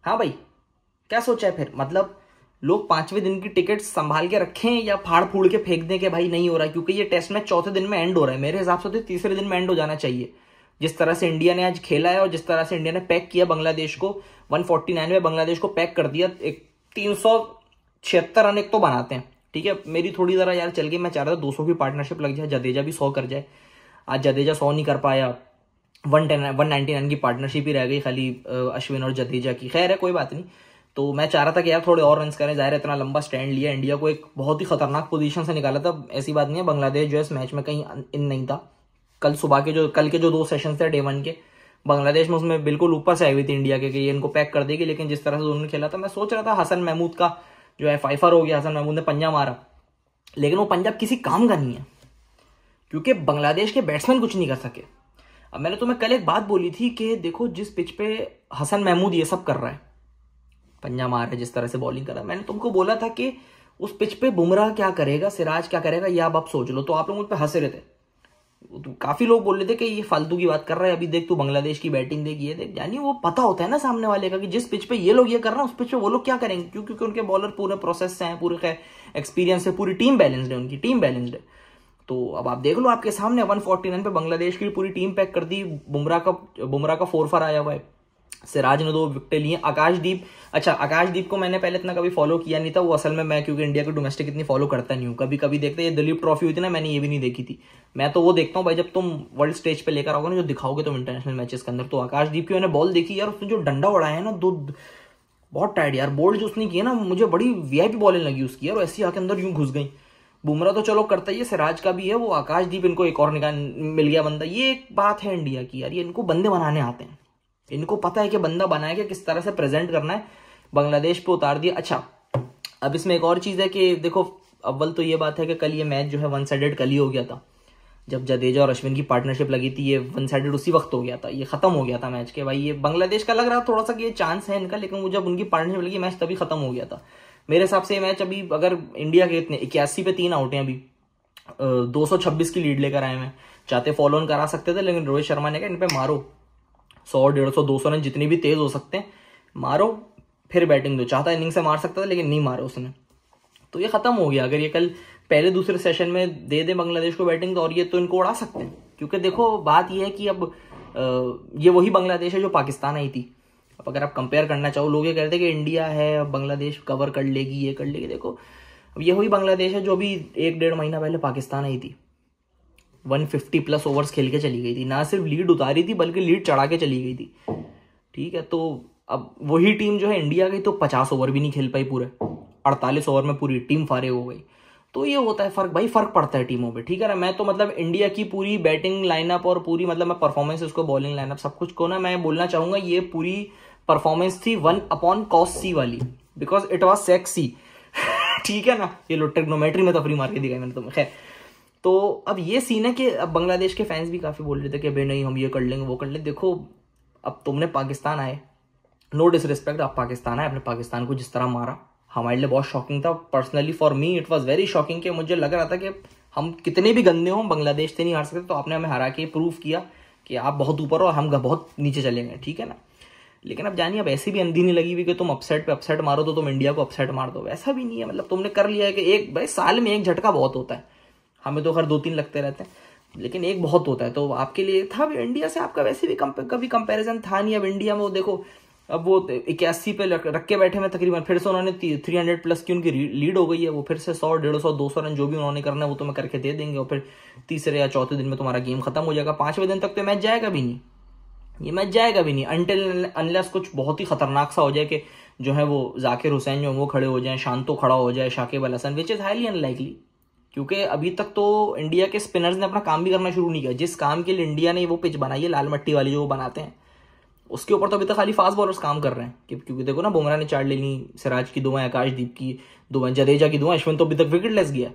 हाँ भाई, क्या सोचा है फिर? मतलब लोग 5वें दिन की टिकट संभाल के रखें या फाड़ फूड़ के फेंक दें कि भाई नहीं हो रहा है? क्योंकि ये टेस्ट मैच चौथे दिन में एंड हो रहा है, मेरे हिसाब से तो तीसरे दिन में एंड हो जाना चाहिए। जिस तरह से इंडिया ने आज खेला है और जिस तरह से इंडिया ने पैक किया बांग्लादेश को, 149 में बांग्लादेश को पैक कर दिया। एक 376 रन एक तो बनाते हैं, ठीक है, मेरी थोड़ी जरा यार चल गई, मैं चाह रहा था 200 की पार्टनरशिप लग जाए, जडेजा भी 100 कर जाए। आज जडेजा 100 नहीं कर पाया, 199 की पार्टनरशिप ही रह गई खाली अश्विन और जडेजा की। खैर है, कोई बात नहीं। तो मैं चाह रहा था कि यार थोड़े और रन करें, जाहिर है इतना लंबा स्टैंड लिया, इंडिया को एक बहुत ही खतरनाक पोजीशन से निकाला था। ऐसी बात नहीं है, बांग्लादेश जो है इस मैच में कहीं इन नहीं था। कल के जो 2 सेशन थे डे 1 के, बांग्लादेश में उसमें बिल्कुल ऊपर से आई हुई थी इंडिया के कि ये इनको पैक कर देगी। लेकिन जिस तरह से उन्होंने खेला था, मैं सोच रहा था हसन महमूद का जो है फाइफर हो गया, हसन महमूद ने पंजा मारा, लेकिन वो पंजाब किसी काम का नहीं है क्योंकि बांग्लादेश के बैट्समैन कुछ नहीं कर सके। अब मैंने तुम्हें कल एक बात बोली थी कि देखो जिस पिच पे हसन महमूद ये सब कर रहा है, पंजा मार रहा है, जिस तरह से बॉलिंग कर रहा है, मैंने तुमको बोला था कि उस पिच पे बुमराह क्या करेगा, सिराज क्या करेगा, ये आप सोच लो। तो आप लोग मुझ पर हंस रहे थे, तो काफी लोग बोल रहे थे कि ये फालतू की बात कर रहा है, अभी देख तू बांग्लादेश की बैटिंग देख, ये देख। यानी वो पता होता है ना सामने वाले का कि जिस पिच पे ये लोग ये कर रहे हैं उस पिच पे वो लोग क्या करेंगे, क्योंकि उनके बॉलर पूरे प्रोसेस से हैं, पूरे एक्सपीरियंस है, पूरी टीम बैलेंस्ड है, उनकी टीम बैलेंस्ड है। तो अब आप देख लो आपके सामने 149 पे बांग्लादेश की पूरी टीम पैक कर दी। बुमराह का 4 फॉर आया हुआ है, सिराज ने 2 विकेटें लिए। आकाशदीप, अच्छा आकाशदीप को मैंने पहले इतना कभी फॉलो किया नहीं था, वो असल में मैं क्योंकि इंडिया के डोमेस्टिक इतनी फॉलो करता नहीं हूँ, कभी कभी देखते, ये दिलीप ट्रॉफी हुई थी ना, मैंने ये भी नहीं देखी थी। मैं तो वो देखता हूँ भाई जब तुम वर्ल्ड स्टेज पे लेकर आओगे ना, जो दिखाओगे तुम इंटरनेशनल मैचेस के अंदर। तो आकाशदीप की मैंने बॉल देखी यार, उसने जो डंडा उड़ाया है ना, बहुत टाइट यार, बोल्ड जो उसने की है ना, मुझे बड़ी वीआईपी बॉलिंग लगी उसकी यार, ऐसी आके अंदर यूं घुस गई। बुमराह तो चलो करता ही है, सिराज का भी है, वो आकाशदीप इनको एक और निकाल मिल गया बंदा। ये एक बात है इंडिया की यार, ये इनको बंदे बनाने आते हैं, इनको पता है कि बंदा बनाए के किस तरह से प्रेजेंट करना है। बांग्लादेश पे उतार दिया। अच्छा, अब इसमें एक और चीज है कि देखो, अव्वल तो ये बात है कि कल ये मैच जो है 1 साइडेड कल ही हो गया था, जब जडेजा और अश्विन की पार्टनरशिप लगी थी, ये 1 साइडेड उसी वक्त हो गया था, ये खत्म हो गया था मैच के। भाई ये बांग्लादेश का लग रहा थोड़ा सा कि ये चांस है इनका, लेकिन वो जब उनकी पार्टनरशिप लगी मैच तभी खत्म हो गया था। मेरे हिसाब से ये मैच अभी, अगर इंडिया के इतने 81 पे 3 आउट हैं अभी, 226 की लीड लेकर आए हैं, चाहते फॉलो ऑन करा सकते थे, लेकिन रोहित शर्मा ने कहा इन पे मारो 100, 150, 200 रन जितनी भी तेज हो सकते हैं मारो, फिर बैटिंग दो। चाहता इनिंग से मार सकता था लेकिन नहीं मारा उसने, तो ये खत्म हो गया। अगर ये कल पहले दूसरे सेशन में दे दे बांग्लादेश को बैटिंग, तो और ये तो इनको उड़ा सकते हैं। क्योंकि देखो बात ये है कि अब ये वही बांग्लादेश है जो पाकिस्तान आई थी। अब अगर आप कंपेयर करना चाहो, लोग ये कहते हैं कि इंडिया है, बांग्लादेश कवर कर लेगी, ये कर लेगी। देखो अब ये वही बांग्लादेश है जो अभी 1-1.5 महीना पहले पाकिस्तान आई थी, 150 प्लस ओवर्स खेल के चली गई थी, ना सिर्फ लीड उतारी थी बल्कि लीड चढ़ा के चली गई थी। ठीक है, तो अब वही टीम जो है इंडिया गई तो 50 ओवर भी नहीं खेल पाई, पूरे 48 ओवर में पूरी टीम फारिग हो गई। तो ये होता है फर्क भाई, फर्क पड़ता है टीमों पे। ठीक है ना, मैं तो मतलब इंडिया की पूरी बैटिंग लाइनअप और पूरी मतलब मैं परफॉर्मेंस, उसको बॉलिंग लाइनअप सब कुछ को ना मैं बोलना चाहूंगा, ये पूरी परफॉर्मेंस थी 1/cos C वाली, बिकॉज इट वॉज सेक्सी। ठीक है ना, ये लो ट्रिग्नोमेट्री में तफरी मार के दिखाई मैंने तुम्हें। खैर, तो अब ये सीन है कि अब बांग्लादेश के फैंस भी काफी बोल रहे थे कि भाई नहीं हम ये कर लेंगे वो कर लेंगे। देखो अब तुमने पाकिस्तान आए, नो डिसरिस्पेक्ट, आप पाकिस्तान आए, अपने पाकिस्तान को जिस तरह मारा हमारे लिए बहुत शॉकिंग था। Personally for me it was very shocking, कि मुझे लग रहा था कि हम कितने भी गंदे हों बांग्लादेश से नहीं हार सकते। तो आपने हमें हरा के प्रूव किया कि आप बहुत ऊपर हो और हम बहुत नीचे चले गए। ठीक है ना, लेकिन अब जानिए, अब ऐसी भी अंधी नहीं लगी हुई कि तुम अपसेट पे अपसेट मारो तो तुम इंडिया को अपसेट मार दो, वैसा भी नहीं है। मतलब तुमने कर लिया है कि एक भाई साल में एक झटका बहुत होता है, हमें तो हर 2-3 लगते रहते हैं, लेकिन एक बहुत होता है। तो आपके लिए था भी, इंडिया से आपका वैसे भी कभी कंपैरिजन था नहीं। अब इंडिया में वो देखो, अब वो 81 पे रख के बैठे में तकरीबन, फिर से उन्होंने 300 प्लस की उनकी लीड हो गई है, वो फिर से 100, 150, 200 रन जो भी उन्होंने करना है वो तुम्हें करके दे देंगे, और फिर तीसरे या चौथे दिन में तुम्हारा गेम खत्म हो जाएगा। 5वें दिन तक तो मैच जाएगा भी नहीं, ये मैच जाएगा भी नहीं, अनटिल अनलेस कुछ बहुत ही खतरनाक सा हो जाए कि जो है वो जाकिर हुसैन जो वो खड़े हो जाए, शांतो खड़ा हो जाए, Shakib Al Hasan, which is highly unlikely. क्योंकि अभी तक तो इंडिया के स्पिनर्स ने अपना काम भी करना शुरू नहीं किया। जिस काम के लिए इंडिया ने वो पिच बनाई है लाल मट्टी वाली जो वो बनाते हैं, उसके ऊपर तो अभी तक खाली फास्ट बॉलर्स काम कर रहे हैं। क्योंकि देखो ना, बुमराह ने 4 ले ली, सिराज की 2, आकाशदीप की 2, जडेजा की 2, अश्विन तो अभी तक विकेटलेस गया।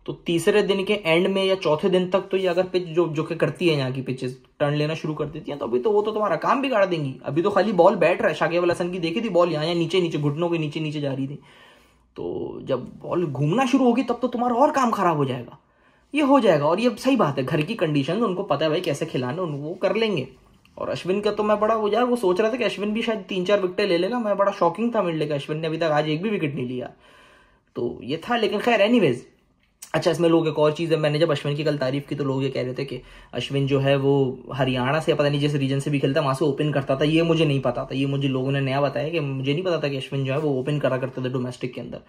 तो तीसरे दिन के एंड में या चौथे दिन तक तो ये अगर पिच जो कि करती है, यहाँ की पिचेस टर्न लेना शुरू कर देती है, तो अभी तो वो तो तुम्हारा काम बिगाड़ देंगी। अभी तो खाली बॉल बैठ रहा है, शाकिब अल हसन की देखी थी बॉल यहाँ नीचे नीचे घुटनों के नीचे नीचे जा रही थी। तो जब बॉल घूमना शुरू होगी तब तो तुम्हारा और काम खराब हो जाएगा, ये हो जाएगा। और ये सही बात है, घर की कंडीशन उनको पता है भाई कैसे खिलाना, वो कर लेंगे। और अश्विन का तो मैं बड़ा वो यार वो सोच रहा था कि अश्विन भी शायद 3-4 विकेटें ले लेगा, मैं बड़ा शॉकिंग था मिडले का, अश्विन ने अभी तक आज एक भी विकेट नहीं लिया, तो ये था। लेकिन खैर एनीवेज, अच्छा इसमें लोग एक और चीज़ है, मैंने जब अश्विन की कल तारीफ की तो लोग ये कह रहे थे कि अश्विन जो है वो हरियाणा से पता नहीं जिस रीजन से भी खेलता वहाँ से ओपन करता था, ये मुझे नहीं पता था, ये मुझे लोगों ने नया बताया कि मुझे नहीं पता था कि अश्विन जो है वो ओपन करा करते थे डोमेस्टिक के अंदर,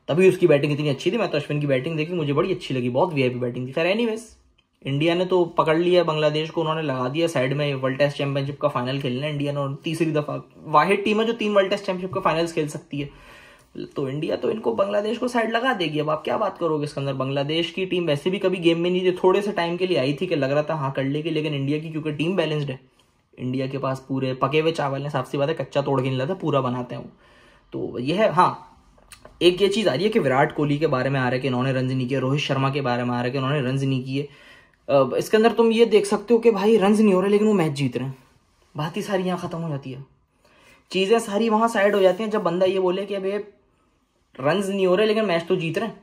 तभी उसकी बैटिंग इतनी अच्छी थी। मैं तो अश्विन की बैटिंग देखी, मुझे बड़ी अच्छी लगी, बहुत वीआईपी बैटिंग थी। खैर एनीवेज, इंडिया ने तो पकड़ लिया बांग्लादेश को, उन्होंने लगा दिया साइड में। वर्ल्ड टेस्ट चैंपियनशिप का फाइनल खेलना है इंडिया ने, और तीसरी दफा वाहिद टीम है जो 3 वर्ल्ड टेस्ट चैंपियनशिप का फाइनल्स खेल सकती है, तो इंडिया तो इनको बांग्लादेश को साइड लगा देगी। अब आप क्या बात करोगे इसके अंदर, बांग्लादेश की टीम वैसे भी कभी गेम में नहीं थी, थोड़े से टाइम के लिए आई थी कि लग रहा था हाँ कर लेगी, लेकिन इंडिया की क्योंकि टीम बैलेंस्ड है, इंडिया के पास पूरे पके हुए चावल ने, साफ सी बात है, कच्चा तोड़ के नहीं लाता, पूरा बनाते हैं वो, तो यह है। हाँ एक ये चीज आ रही है कि विराट कोहली के बारे में आ रहा है कि इन्होंने रन नहीं किए, रोहित शर्मा के बारे में आ रहा है कि उन्होंने रन नहीं किए। इसके अंदर तुम ये देख सकते हो कि भाई रन नहीं हो रहे लेकिन वो मैच जीत रहे हैं, बात ही सारी यहाँ खत्म हो जाती है, चीजें सारी वहां साइड हो जाती हैं जब बंदा ये बोले कि अबे रन नहीं हो रहे लेकिन मैच तो जीत रहे हैं।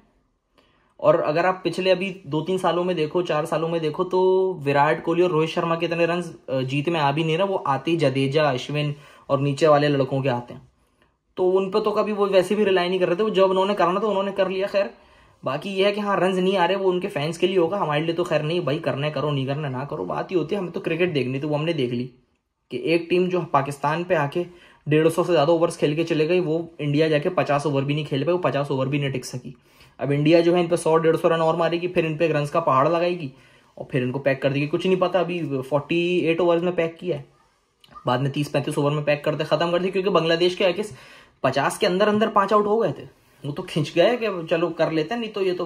और अगर आप पिछले अभी 2-3 सालों में देखो, 4 सालों में देखो, तो विराट कोहली और रोहित शर्मा के इतने रन जीत में आ भी नहीं रहे, वो आते ही जडेजा, अश्विन और नीचे वाले लड़कों के आते हैं, तो उन पर तो कभी वो वैसे भी रिलाई नहीं कर रहे थे, वो जब उन्होंने करना था उन्होंने कर लिया। खैर बाकी ये है कि हाँ रन नहीं आ रहे, वो उनके फैंस के लिए होगा, हमारे लिए तो खैर नहीं भाई, करना करो, नहीं करना ना करो, बात ही होती है। हमें तो क्रिकेट देखनी, तो वो हमने देख ली कि एक टीम जो पाकिस्तान पे आके 150 से ज्यादा ओवर्स खेल के चले गई, वो इंडिया जाके 50 ओवर भी नहीं खेल पाई, वो 50 ओवर भी नहीं टिक सकी। अब इंडिया जो है इन पे 100-150 रन और मारेगी, फिर इन पे एक रन का पहाड़ लगाएगी और फिर इनको पैक कर देगी, कुछ नहीं पता। अभी 48 ओवर्स में पैक किया है, बाद में 30-35 ओवर में पैक करते खत्म कर दी, क्योंकि बांग्लादेश के 50 के अंदर अंदर 5 आउट हो गए थे, वो तो खिंच गए कि चलो कर लेते हैं, नहीं तो ये तो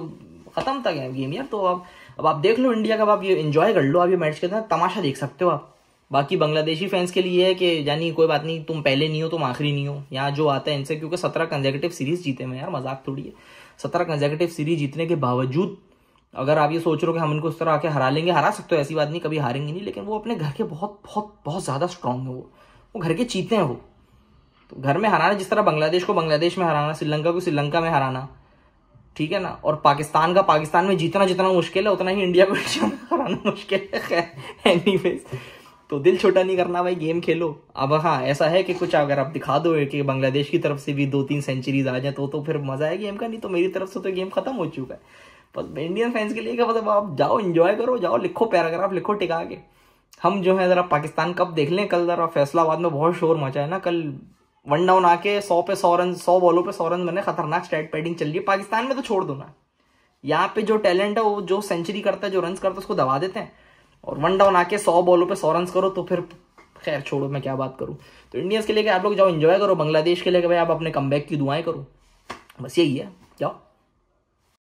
खत्म था गेम यार। तो अब आप देख लो इंडिया का, आप ये एंजॉय कर लो, आप ये मैच के अंदर तमाशा देख सकते हो आप। बाकी बांग्लादेशी फैंस के लिए है कि यानी कोई बात नहीं, तुम पहले नहीं हो तुम आखिरी नहीं हो, यहाँ जो आता है इनसे, क्योंकि 17 कंसेक्यूटिव सीरीज जीते हैं यार, मजाक थोड़ी है। 17 कंसेक्यूटिव सीरीज जीतने के बावजूद अगर आप ये सोच रहे हो कि हम इनको इस तरह आके हरा लेंगे, हरा सकते हो, ऐसी बात नहीं, कभी हारेंगे नहीं, लेकिन वो अपने घर के बहुत बहुत बहुत ज्यादा स्ट्रांग है, वो घर के चीते हैं वो। तो घर में हराना, जिस तरह बांग्लादेश को बांग्लादेश में हराना, श्रीलंका को श्रीलंका में हराना, ठीक है ना, और पाकिस्तान का पाकिस्तान में जीतना जितना मुश्किल है, उतना ही इंडिया को इंडिया में हराना मुश्किल है। खैर एनीवेज, तो दिल छोटा नहीं करना भाई, गेम खेलो। अब हाँ ऐसा है कि कुछ अगर आप दिखा दो कि बांग्लादेश की तरफ से भी 2-3 सेंचुरीज आ जाए तो फिर मजा है गेम का, नहीं तो मेरी तरफ से तो गेम खत्म हो चुका है। बस इंडियन फैंस के लिए क्या, मतलब आप जाओ एंजॉय करो, जाओ लिखो पैराग्राफ, लिखो टिका के। हम जो है जरा पाकिस्तान कप देख लें, कल जरा फैसलाबाद में बहुत शोर मचा है ना, कल 1 डाउन आके 100 पे 100 रन, 100 बॉलों पे 100 रन बने, खतरनाक स्टैट पैडिंग चल रही है। पाकिस्तान में तो छोड़ दो ना, यहाँ पे जो टैलेंट है वो जो सेंचुरी करता है, जो रन करता है, उसको दबा देते हैं, और 1 डाउन आके 100 बॉलों पे 100 रन करो तो फिर खैर छोड़ो, मैं क्या बात करूं। तो इंडियंस के लिए आप लोग जाओ एंजॉय करो, बांग्लादेश के लिए भाई आप अपने कमबैक की दुआएं करो, बस यही है, जाओ।